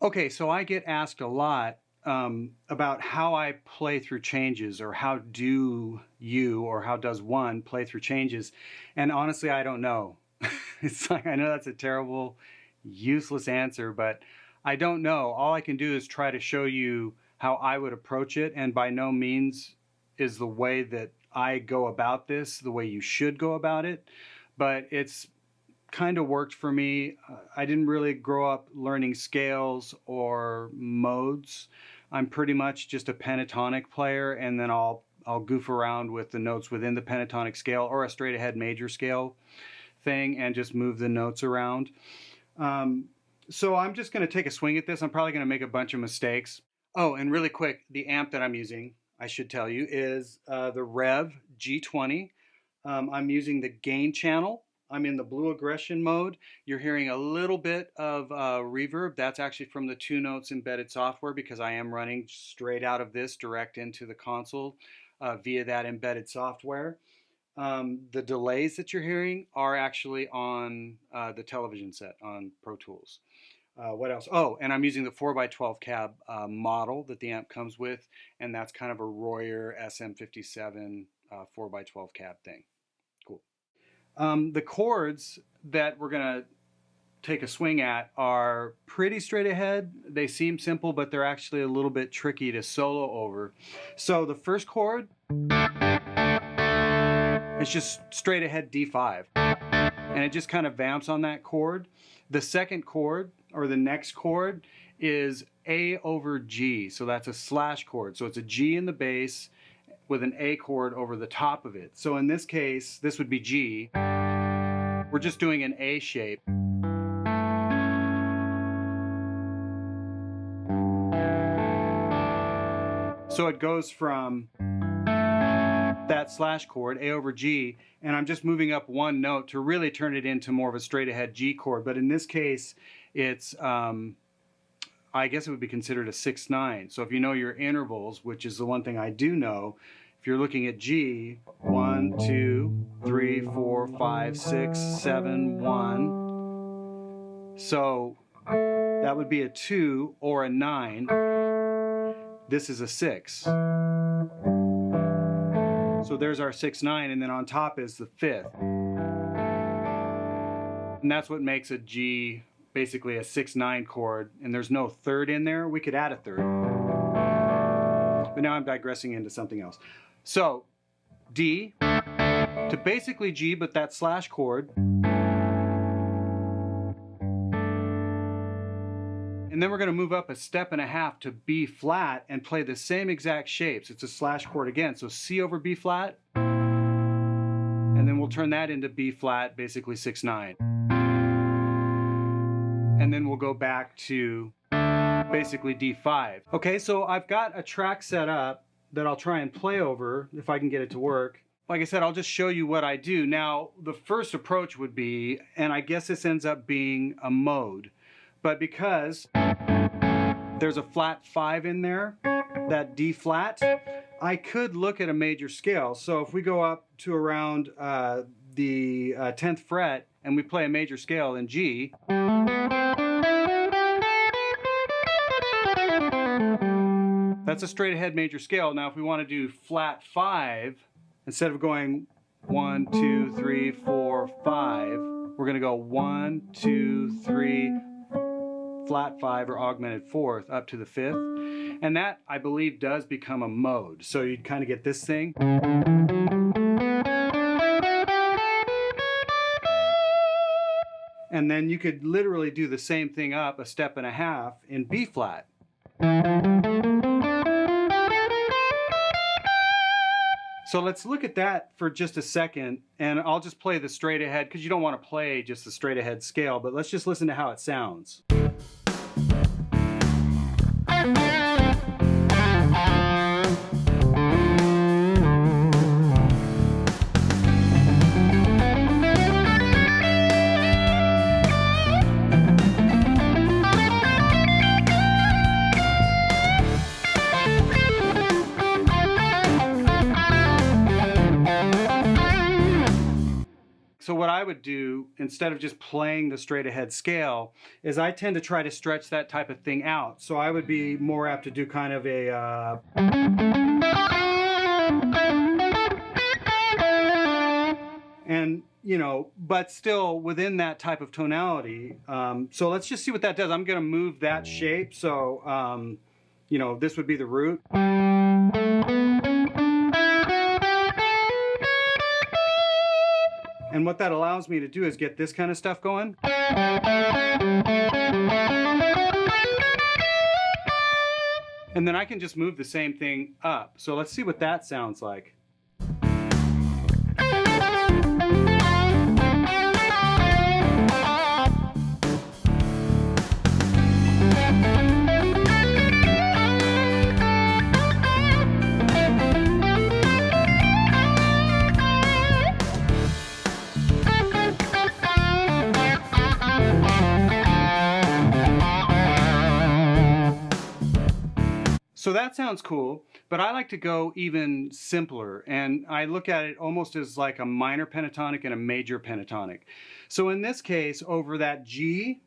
Okay, so I get asked a lot about how I play through changes, or how do you, or how does one play through changes? And honestly, I don't know. It's like, I know that's a terrible, useless answer, but I don't know. All I can do is try to show you how I would approach it, and by no means is the way that I go about this the way you should go about it, but it's kind of worked for me. I didn't really grow up learning scales or modes. I'm pretty much just a pentatonic player, and then I'll goof around with the notes within the pentatonic scale or a straight ahead major scale thing and just move the notes around. So I'm just going to take a swing at this. I'm probably going to make a bunch of mistakes. Oh, and really quick, the amp that I'm using, I should tell you, is the Revv G20. I'm using the gain channel. I'm in the blue aggression mode. You're hearing a little bit of reverb. That's actually from the 2 Notes embedded software, because I am running straight out of this direct into the console via that embedded software. The delays that you're hearing are actually on the television set on Pro Tools. What else? Oh, and I'm using the 4x12 cab model that the amp comes with, and that's kind of a Royer SM57 4x12 cab thing. Cool. The chords that we're going to take a swing at are pretty straight ahead. They seem simple, but they're actually a little bit tricky to solo over. So the first chord, it's just straight ahead D5, and it just kind of vamps on that chord. The second chord, or the next chord, is A over G, so that's a slash chord. So it's a G in the bass with an A chord over the top of it. So in this case, this would be G. We're just doing an A shape. So it goes from that slash chord, A over G, and I'm just moving up 1 note to really turn it into more of a straight ahead G chord. But in this case, it's, I guess it would be considered a 6/9. So if you know your intervals, which is the one thing I do know, if you're looking at G, 1, 2, 3, 4, 5, 6, 7, 1. So that would be a 2 or a 9. This is a 6. So there's our 6/9, and then on top is the 5th. And that's what makes a G basically a 6/9 chord, and there's no third in there. We could add a third. But now I'm digressing into something else. So D to basically G, but that slash chord. And then we're going to move up a step and a half to B flat and play the same exact shapes. It's a slash chord again. So C over B flat. And then we'll turn that into B flat, basically 6/9. And then we'll go back to basically D5. Okay, so I've got a track set up that I'll try and play over if I can get it to work. Like I said, I'll just show you what I do. Now, the first approach would be, and I guess this ends up being a mode, but because there's a flat 5 in there, that D flat, I could look at a major scale. So if we go up to around the 10th fret and we play a major scale in G, that's a straight ahead major scale. Now if we want to do flat 5, instead of going 1, 2, 3, 4, 5, we're going to go 1, 2, 3, flat 5 or augmented 4th up to the 5th. And that, I believe, does become a mode. So you'd kind of get this thing. And then you could literally do the same thing up a step and a half in B flat. So let's look at that for just a second, and I'll just play the straight ahead, because you don't want to play just the straight ahead scale, but let's just listen to how it sounds. So what I would do, instead of just playing the straight ahead scale, is I tend to try to stretch that type of thing out. So I would be more apt to do kind of a and but still within that type of tonality. So let's just see what that does. I'm going to move that shape. So this would be the root. And what that allows me to do is get this kind of stuff going. And then I can just move the same thing up. So let's see what that sounds like. So that sounds cool, but I like to go even simpler, and I look at it almost as like a minor pentatonic and a major pentatonic. So in this case, over that G,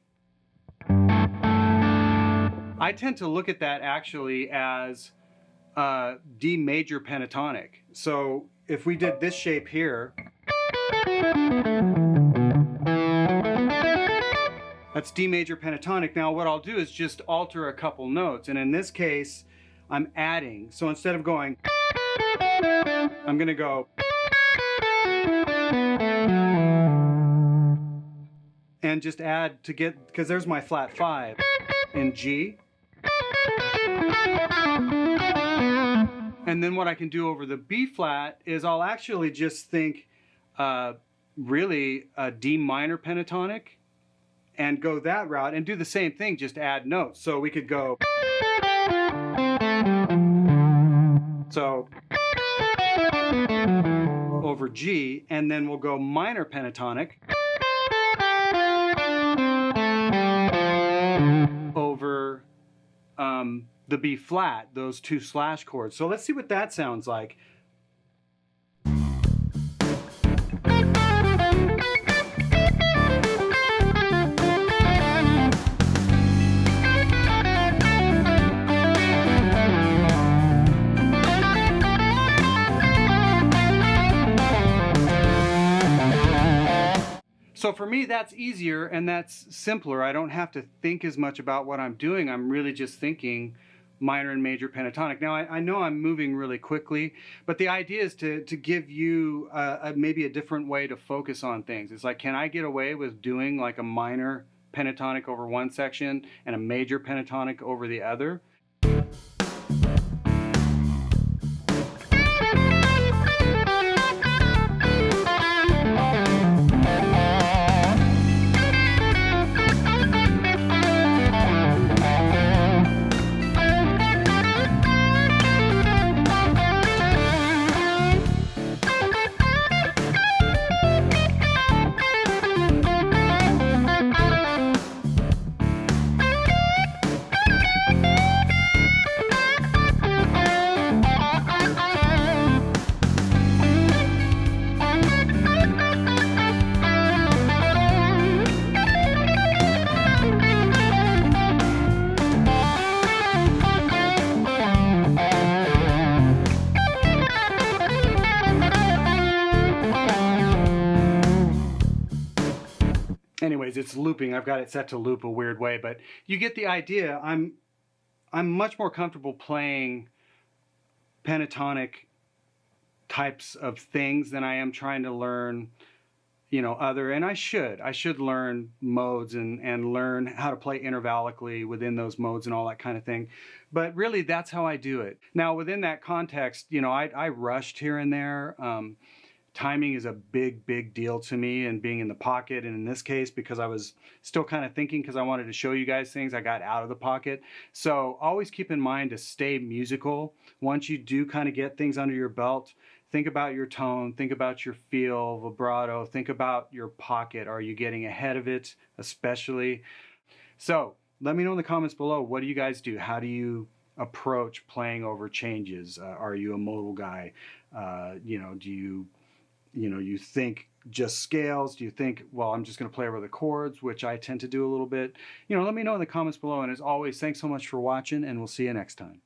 I tend to look at that actually as D major pentatonic. So if we did this shape here, that's D major pentatonic. Now what I'll do is just alter a couple notes, and in this case, I'm adding. So instead of going, I'm going to go, and just add to get, because there's my flat 5 in G. And then what I can do over the B flat is I'll actually just think really a D minor pentatonic and go that route and do the same thing, just add notes. So we could go, so over G, and then we'll go minor pentatonic over the B flat, those two slash chords. So let's see what that sounds like. So for me, that's easier and that's simpler. I don't have to think as much about what I'm doing. I'm really just thinking minor and major pentatonic. Now, I know I'm moving really quickly, but the idea is to give you maybe a different way to focus on things. It's like, can I get away with doing like a minor pentatonic over one section and a major pentatonic over the other? Anyways, it's looping. I've got it set to loop a weird way, but you get the idea. I'm much more comfortable playing pentatonic types of things than I am trying to learn, other, and I should learn modes and learn how to play intervallically within those modes and all that kind of thing. But really, that's how I do it. Now, within that context, I rushed here and there. Timing is a big deal to me, and being in the pocket. And in this case, because I was still kind of thinking, because I wanted to show you guys things, I got out of the pocket. So always keep in mind to stay musical. Once you do kind of get things under your belt, think about your tone, think about your feel, vibrato, think about your pocket. Are you getting ahead of it, especially? So let me know in the comments below, what do you guys do? How do you approach playing over changes? Are you a modal guy? Do you think just scales? Do you think, well, I'm just going to play over the chords, which I tend to do a little bit? You know, let me know in the comments below. And as always, thanks so much for watching, and we'll see you next time.